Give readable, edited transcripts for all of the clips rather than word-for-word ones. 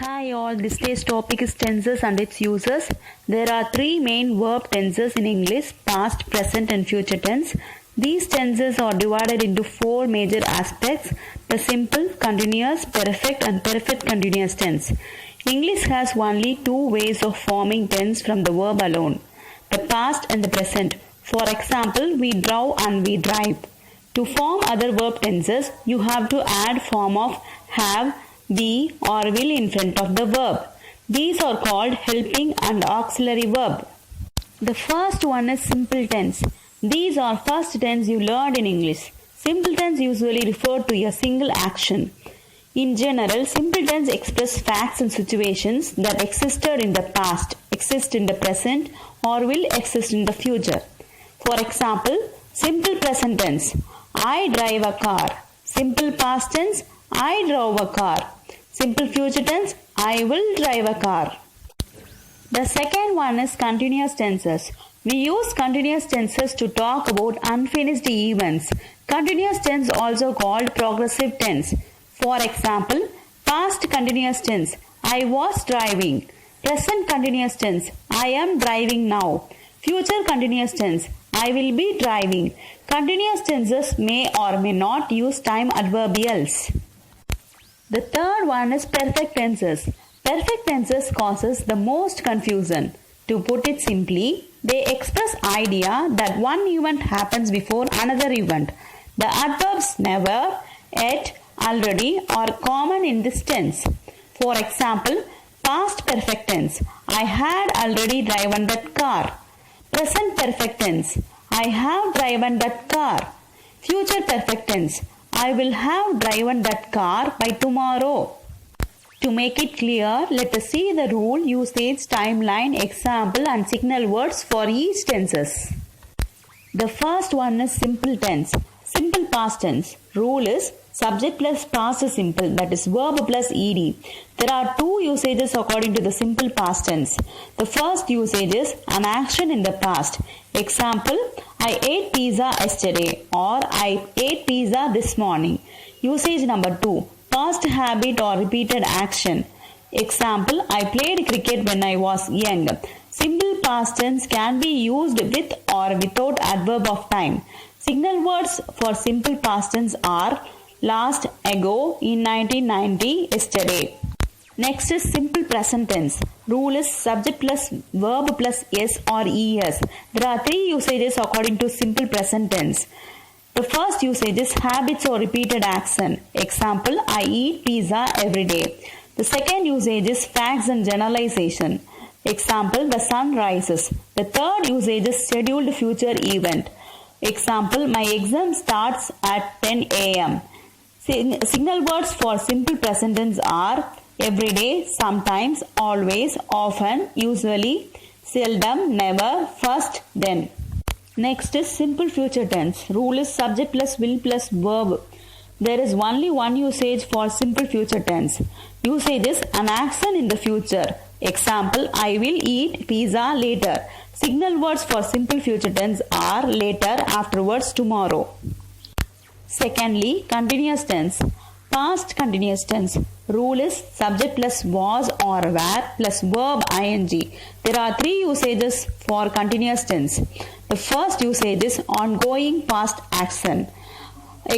Hi all, this day's topic is tenses and its uses. There are three main verb tenses in English: past, present and future tense. These tenses are divided into four major aspects: the simple, continuous, perfect and perfect continuous tense. English has only two ways of forming tense from the verb alone: the past and the present. For example, we draw and we drive. To form other verb tenses, you have to add form of have, be or will in front of the verb. These are called helping and auxiliary verb. The first one is simple tense. These are first tense you learned in English. Simple tense usually refer to a single action. In general, simple tense express facts and situations that existed in the past, exist in the present or will exist in the future. For example, simple present tense: I drive a car. Simple past tense: I drove a car. Simple future tense: I will drive a car. The second one is continuous tenses. We use continuous tenses to talk about unfinished events. Continuous tense also called progressive tense. For example, past continuous tense: I was driving. Present continuous tense: I am driving now. Future continuous tense: I will be driving. Continuous tenses may or may not use time adverbials. The third one is perfect tenses. Perfect tenses causes the most confusion. To put it simply, they express idea that one event happens before another event. The adverbs never, yet, already are common in this tense. For example, past perfect tense: I had already driven that car. Present perfect tense: I have driven that car. Future perfect tense: I will have driven that car by tomorrow. To make it clear, let us see the rule, usage, timeline, example and signal words for each tenses. The first one is simple tense. Simple past tense. Rule is subject plus past simple, that is verb plus ed. There are two usages according to the simple past tense. The first usage is an action in the past. Example: I ate pizza yesterday or I ate pizza this morning. Usage number 2: past habit or repeated action. Example: I played cricket when I was young. Simple past tense can be used with or without adverb of time. Signal words for simple past tense are last, ago, in 1990, yesterday. Next is simple present tense. Rule is subject plus verb plus s or es. There are three usages according to simple present tense. The first usage is habits or repeated action. Example: I eat pizza every day. The second usage is facts and generalization. Example: the sun rises. The third usage is scheduled future event. Example: my exam starts at 10 a.m. Signal words for simple present tense are every day, sometimes, always, often, usually, seldom, never, first, then. Next is simple future tense. Rule is subject plus will plus verb. There is only one usage for simple future tense. Usage is an action in the future. Example: I will eat pizza later. Signal words for simple future tense are later, afterwards, tomorrow. Secondly, continuous tense. Past continuous tense. Rule is subject plus was or were plus verb ing. There are three usages for continuous tense. The first usage is ongoing past action.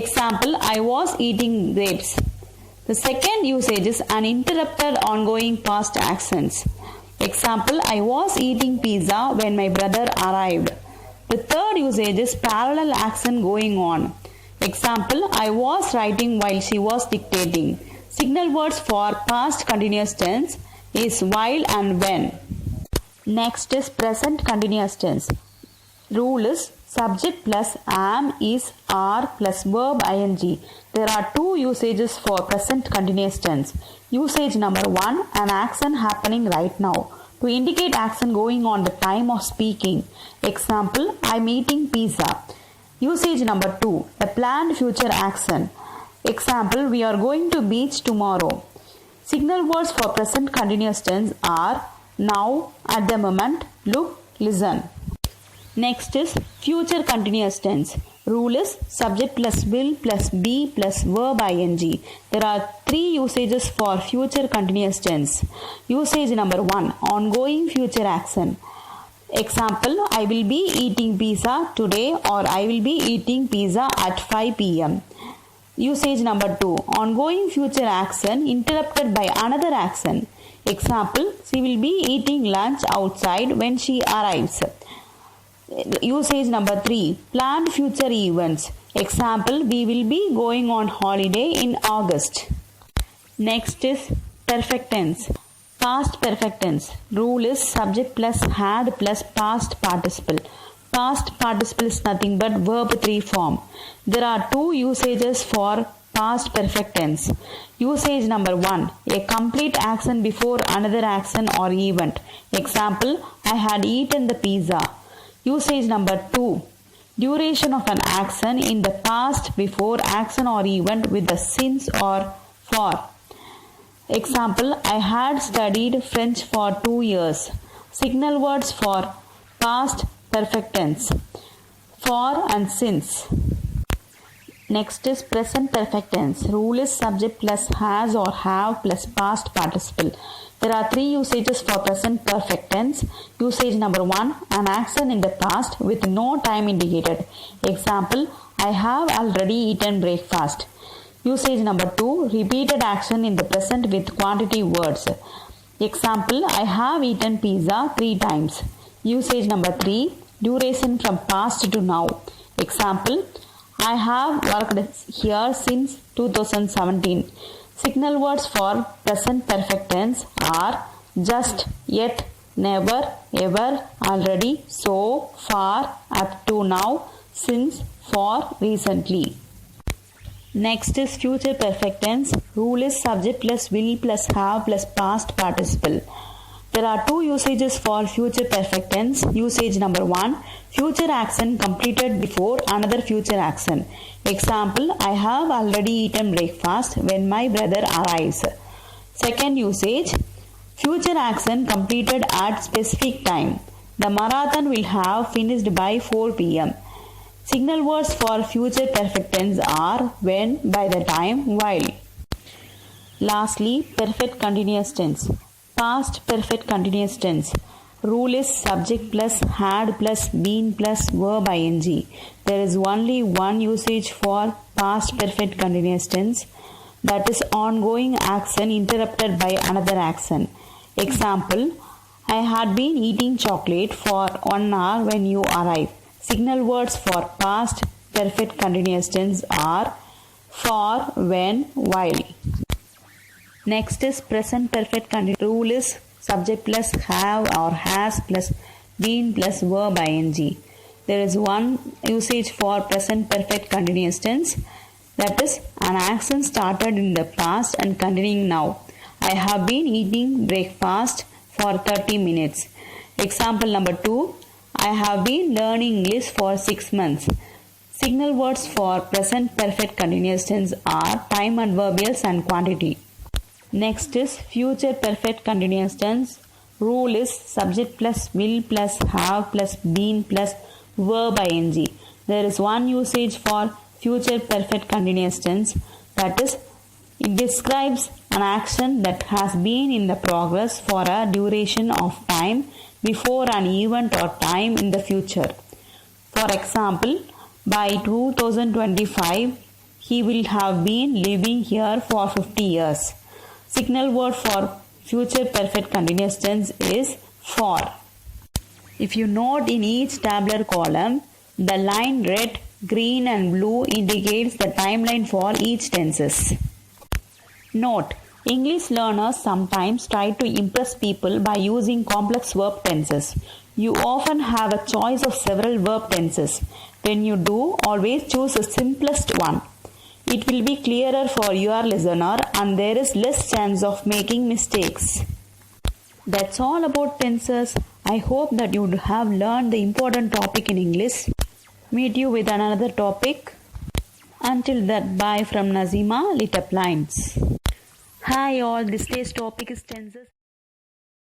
Example: I was eating grapes. The second usage is uninterrupted ongoing past actions. Example: I was eating pizza when my brother arrived. The third usage is parallel action going on. Example: I was writing while she was dictating. Signal words for past continuous tense is while and when. Next is present continuous tense. Rule is subject plus am, is, are plus verb ing. There are two usages for present continuous tense. Usage number 1: an action happening right now, to indicate action going on the time of speaking. Example: I'm eating pizza. Usage number 2: the planned future action. Example: we are going to beach tomorrow. Signal words for present continuous tense are now, at the moment, look, listen. Next is future continuous tense. Rule is subject plus will plus be plus verb ing. There are three usages for future continuous tense. Usage number 1, ongoing future action. Example, I will be eating pizza today, or I will be eating pizza at 5 p.m. Usage number 2, ongoing future action interrupted by another action. Example, she will be eating lunch outside when she arrives. Usage number 3, planned future events. Example, we will be going on holiday in August. Next is perfect tense. Past perfect tense. Rule is subject plus had plus past participle. Past participle is nothing but verb 3 form. There are two usages for past perfect tense. Usage number 1, a complete action before another action or event. Example, I had eaten the pizza. Usage number 2, duration of an action in the past before action or event with the since or for. Example, I had studied French for 2 years. Signal words for past perfect tense: for and since. Next is present perfect tense. Rule is subject plus has or have plus past participle. There are three usages for present perfect tense. Usage number 1, an action in the past with no time indicated. Example, I have already eaten breakfast. Usage number 2, repeated action in the present with quantity words. Example, I have eaten pizza 3 times. Usage number 3, duration from past to now. Example, I have worked here since 2017. Signal words for present perfect tense are just, yet, never, ever, already, so, far, up to now, since, for, recently. Next is future perfect tense. Rule is subject plus will plus have plus past participle. There are two usages for future perfect tense. Usage number 1, future action completed before another future action. Example, I have already eaten breakfast when my brother arrives. Second usage, future action completed at specific time. The marathon will have finished by 4 p.m. Signal words for future perfect tense are when, by the time, while. Lastly, perfect continuous tense. Past perfect continuous tense. Rule is subject plus had plus been plus verb ing. There is only one usage for past perfect continuous tense, that is ongoing action interrupted by another action. Example, I had been eating chocolate for 1 hour when you arrived. Signal words for past perfect continuous tense are for, when, while. Next is present perfect continuous. Rule is subject plus have or has plus been plus verb ing. There is one usage for present perfect continuous tense, that is an action started in the past and continuing now. I have been eating breakfast for 30 minutes. Example number 2, I have been learning English for 6 months. Signal words for present perfect continuous tense are time adverbials and quantity. Next is future perfect continuous tense. Rule is subject plus will plus have plus been plus verb ing. There is one usage for future perfect continuous tense, that is it describes an action that has been in the progress for a duration of time before an event or time in the future. For example, by 2025 he will have been living here for 50 years. Signal word for future perfect continuous tense is for. If you note in each tabular column, the line red, green and blue indicates the timeline for each tenses. Note, English learners sometimes try to impress people by using complex verb tenses. You often have a choice of several verb tenses. When you do, always choose the simplest one. It will be clearer for your listener and there is less chance of making mistakes. That's all about tenses. I hope that you have learned the important topic in English. Meet you with another topic. Until that, bye from Nazima, Lit Up Lines. Hi all, this day's topic is tenses.